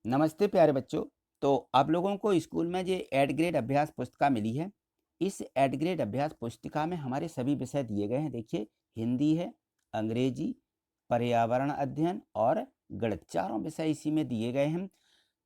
नमस्ते प्यारे बच्चों। तो आप लोगों को स्कूल में जो एड ग्रेड अभ्यास पुस्तिका मिली है, इस एड ग्रेड अभ्यास पुस्तिका में हमारे सभी विषय दिए गए हैं। देखिए, हिंदी है, अंग्रेजी, पर्यावरण अध्ययन और गणित, चारों विषय इसी में दिए गए हैं।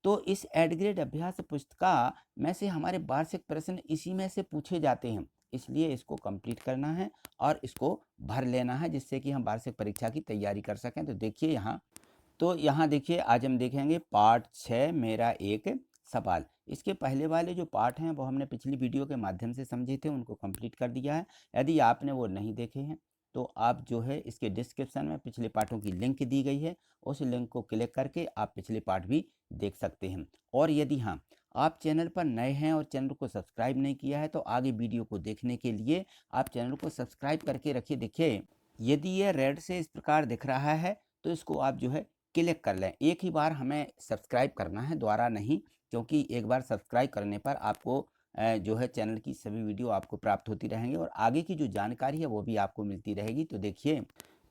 तो इस एड ग्रेड अभ्यास पुस्तिका में से हमारे वार्षिक प्रश्न इसी में से पूछे जाते हैं, इसलिए इसको कंप्लीट करना है और इसको भर लेना है, जिससे कि हम वार्षिक परीक्षा की तैयारी कर सकें। तो देखिए यहाँ देखिए, आज हम देखेंगे पार्ट 6 मेरा एक सवाल। इसके पहले वाले जो पार्ट हैं वो हमने पिछली वीडियो के माध्यम से समझे थे, उनको कंप्लीट कर दिया है। यदि आपने वो नहीं देखे हैं तो आप जो है इसके डिस्क्रिप्शन में पिछले पार्टों की लिंक दी गई है, उस लिंक को क्लिक करके आप पिछले पार्ट भी देख सकते हैं। और यदि हाँ, आप चैनल पर नए हैं और चैनल को सब्सक्राइब नहीं किया है तो आगे वीडियो को देखने के लिए आप चैनल को सब्सक्राइब करके रखिए। देखिए, यदि ये रेड से इस प्रकार दिख रहा है तो इसको आप जो है क्लिक कर लें। एक ही बार हमें सब्सक्राइब करना है, दोबारा नहीं, क्योंकि एक बार सब्सक्राइब करने पर आपको जो है चैनल की सभी वीडियो आपको प्राप्त होती रहेंगी और आगे की जो जानकारी है वो भी आपको मिलती रहेगी। तो देखिए,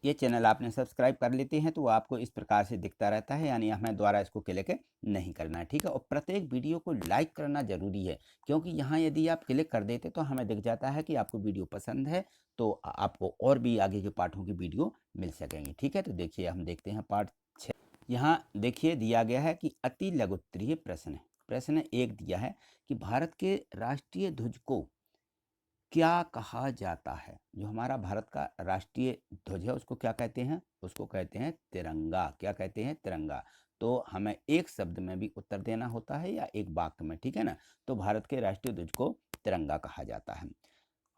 ये चैनल आपने सब्सक्राइब कर लेते हैं तो वो आपको इस प्रकार से दिखता रहता है, यानी हमें दोबारा इसको क्लिक नहीं करना है, ठीक है। और प्रत्येक वीडियो को लाइक करना जरूरी है, क्योंकि यहाँ यदि आप क्लिक कर देते तो हमें दिख जाता है कि आपको वीडियो पसंद है, तो आपको और भी आगे के पाठों की वीडियो मिल सकेंगी, ठीक है। तो देखिए, हम देखते हैं पार्ट 6। यहाँ देखिए दिया गया है कि अति लघुत्तरीय प्रश्न है। प्रश्न एक दिया है कि भारत के राष्ट्रीय ध्वज को क्या कहा जाता है। जो हमारा भारत का राष्ट्रीय ध्वज है उसको क्या कहते हैं? उसको कहते हैं तिरंगा। क्या कहते हैं? तिरंगा। तो हमें एक शब्द में भी उत्तर देना होता है या एक वाक्य में, ठीक है ना। तो भारत के राष्ट्रीय ध्वज को तिरंगा कहा जाता है।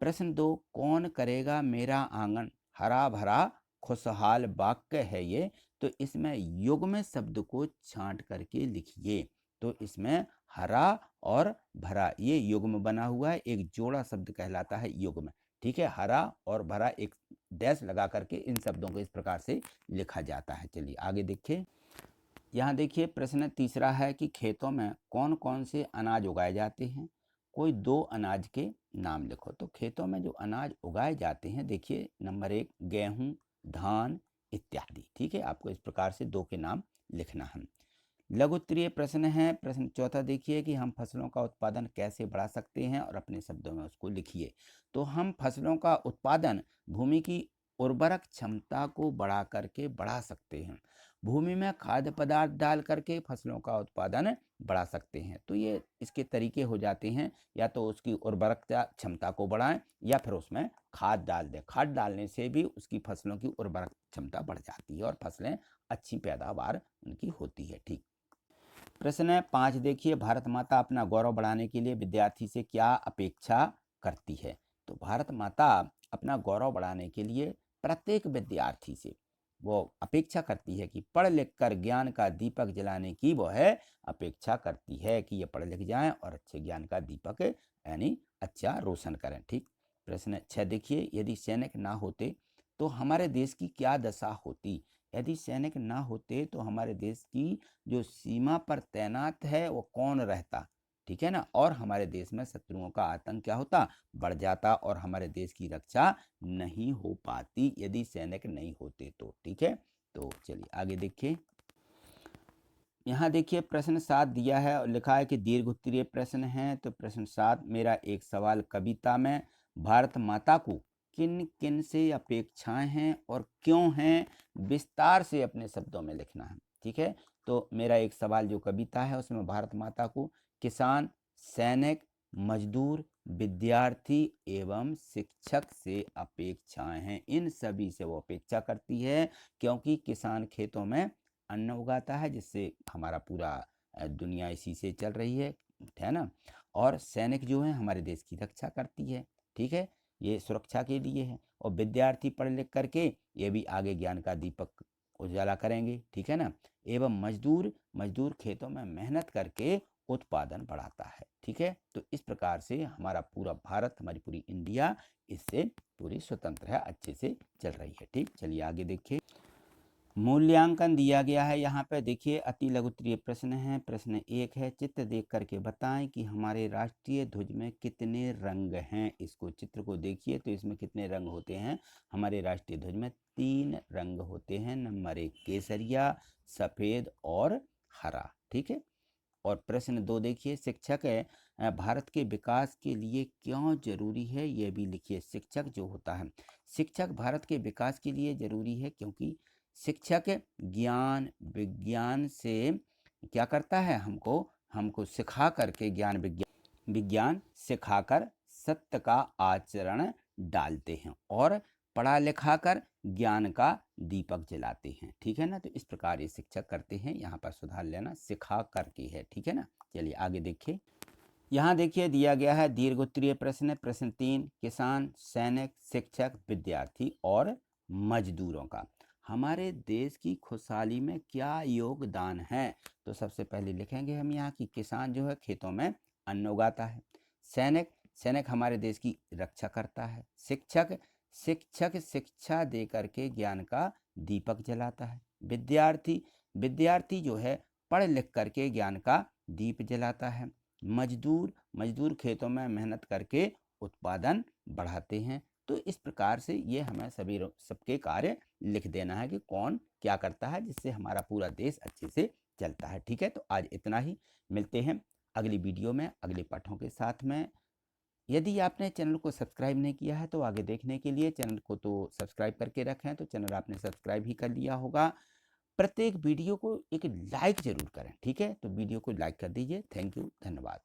प्रश्न दो, कौन करेगा मेरा आंगन हरा भरा खुशहाल वाक्य है ये। तो इसमें युग्म शब्द को छांट करके लिखिए। तो इसमें हरा और भरा ये युग्म बना हुआ है, एक जोड़ा शब्द कहलाता है युग्म, ठीक है। हरा और भरा एक डैश लगा करके इन शब्दों को इस प्रकार से लिखा जाता है। चलिए आगे देखिए। यहाँ देखिए, प्रश्न तीसरा है कि खेतों में कौन कौन से अनाज उगाए जाते हैं। कोई दो अनाज के नाम लिखो। तो खेतों में जो अनाज उगाए जाते हैं, देखिए नंबर एक गेहूं, धान इत्यादि, ठीक है। आपको इस प्रकार से दो के नाम लिखना है। लघु उत्तरीय प्रश्न है। प्रश्न चौथा देखिए कि हम फसलों का उत्पादन कैसे बढ़ा सकते हैं और अपने शब्दों में उसको लिखिए। तो हम फसलों का उत्पादन भूमि की उर्वरक क्षमता को बढ़ा करके बढ़ा सकते हैं। भूमि में खाद्य पदार्थ डाल करके फसलों का उत्पादन बढ़ा सकते हैं। तो ये इसके तरीके हो जाते हैं, या तो उसकी उर्वरकता क्षमता को बढ़ाएं या फिर उसमें खाद डाल दें। खाद डालने से भी उसकी फसलों की उर्वरक क्षमता बढ़ जाती है और फसलें अच्छी पैदावार उनकी होती है, ठीक। प्रश्न 5 देखिए, भारत माता अपना गौरव बढ़ाने के लिए विद्यार्थी से क्या अपेक्षा करती है। तो भारत माता अपना गौरव बढ़ाने के लिए प्रत्येक विद्यार्थी से वो अपेक्षा करती है कि पढ़ लिख कर ज्ञान का दीपक जलाने की वो है अपेक्षा करती है कि ये पढ़ लिख जाएं और अच्छे ज्ञान का दीपक यानी अच्छा रोशन करें, ठीक। प्रश्न 6 देखिए, यदि सैनिक ना होते तो हमारे देश की क्या दशा होती। यदि सैनिक ना होते तो हमारे देश की जो सीमा पर तैनात है वो कौन रहता, ठीक है ना। और हमारे देश में शत्रुओं का आतंक क्या होता, बढ़ जाता और हमारे देश की रक्षा नहीं हो पाती यदि सैनिक नहीं होते तो, ठीक है। तो चलिए आगे देखिए। यहाँ देखिए, प्रश्न 7 दिया है और लिखा है कि दीर्घ उत्तरीय प्रश्न है। तो प्रश्न 7 मेरा एक सवाल, कविता में भारत माता को किन किन से अपेक्षाएं हैं और क्यों हैं, विस्तार से अपने शब्दों में लिखना है, ठीक है। तो मेरा एक सवाल जो कविता है उसमें भारत माता को किसान, सैनिक, मजदूर, विद्यार्थी एवं शिक्षक से अपेक्षाएं हैं। इन सभी से वो अपेक्षा करती है, क्योंकि किसान खेतों में अन्न उगाता है जिससे हमारा पूरा दुनिया इसी से चल रही है ना। और सैनिक जो है हमारे देश की रक्षा करती है, ठीक है, ये सुरक्षा के लिए है। और विद्यार्थी पढ़ लिख करके ये भी आगे ज्ञान का दीपक उजाला करेंगे, ठीक है ना। एवं मजदूर, मजदूर खेतों में मेहनत करके उत्पादन बढ़ाता है, ठीक है। तो इस प्रकार से हमारा पूरा भारत, हमारी पूरी इंडिया इससे पूरी स्वतंत्र है, अच्छे से चल रही है, ठीक। चलिए आगे देखिए। मूल्यांकन दिया गया है। यहाँ पे देखिए, अति लघु उत्तरीय प्रश्न है। प्रश्न एक है, चित्र देख करके बताएं कि हमारे राष्ट्रीय ध्वज में कितने रंग हैं। इसको चित्र को देखिए तो इसमें कितने रंग होते हैं। हमारे राष्ट्रीय ध्वज में 3 रंग होते हैं। नंबर 1 केसरिया, सफ़ेद और हरा, ठीक है। और प्रश्न 2 देखिए, शिक्षक भारत के विकास के लिए क्यों जरूरी है, ये भी लिखिए। शिक्षक जो होता है, शिक्षक भारत के विकास के लिए जरूरी है क्योंकि शिक्षक ज्ञान विज्ञान से क्या करता है, हमको हमको सिखा करके ज्ञान विज्ञान सिखाकर सत्य का आचरण डालते हैं और पढ़ा लिखा कर ज्ञान का दीपक जलाते हैं। ठीक है ना, तो इस प्रकार ये शिक्षक करते हैं, यहाँ पर सुधार लेना, सिखा करके है। ठीक है ना, चलिए आगे देखिए। यहाँ देखिए दिया गया है दीर्घ उत्तरीय प्रश्न। प्रश्न 3, किसान, सैनिक, शिक्षक, विद्यार्थी और मजदूरों का हमारे देश की खुशहाली में क्या योगदान है। तो सबसे पहले लिखेंगे हम यहाँ कि किसान जो है खेतों में अन्न उगाता है। सैनिक, सैनिक हमारे देश की रक्षा करता है। शिक्षक, शिक्षक शिक्षा दे करके ज्ञान का दीपक जलाता है। विद्यार्थी, विद्यार्थी जो है पढ़ लिख करके ज्ञान का दीप जलाता है। मजदूर, मजदूर खेतों में मेहनत करके उत्पादन बढ़ाते हैं। तो इस प्रकार से ये हमें सबके कार्य लिख देना है कि कौन क्या करता है, जिससे हमारा पूरा देश अच्छे से चलता है। ठीक है, तो आज इतना ही, मिलते हैं अगली वीडियो में अगले पाठों के साथ में। यदि आपने चैनल को सब्सक्राइब नहीं किया है तो आगे देखने के लिए चैनल को तो सब्सक्राइब करके रखें, तो चैनल आपने सब्सक्राइब ही कर लिया होगा। प्रत्येक वीडियो को एक लाइक जरूर करें। ठीक है, तो वीडियो को लाइक कर दीजिए। थैंक यू, धन्यवाद।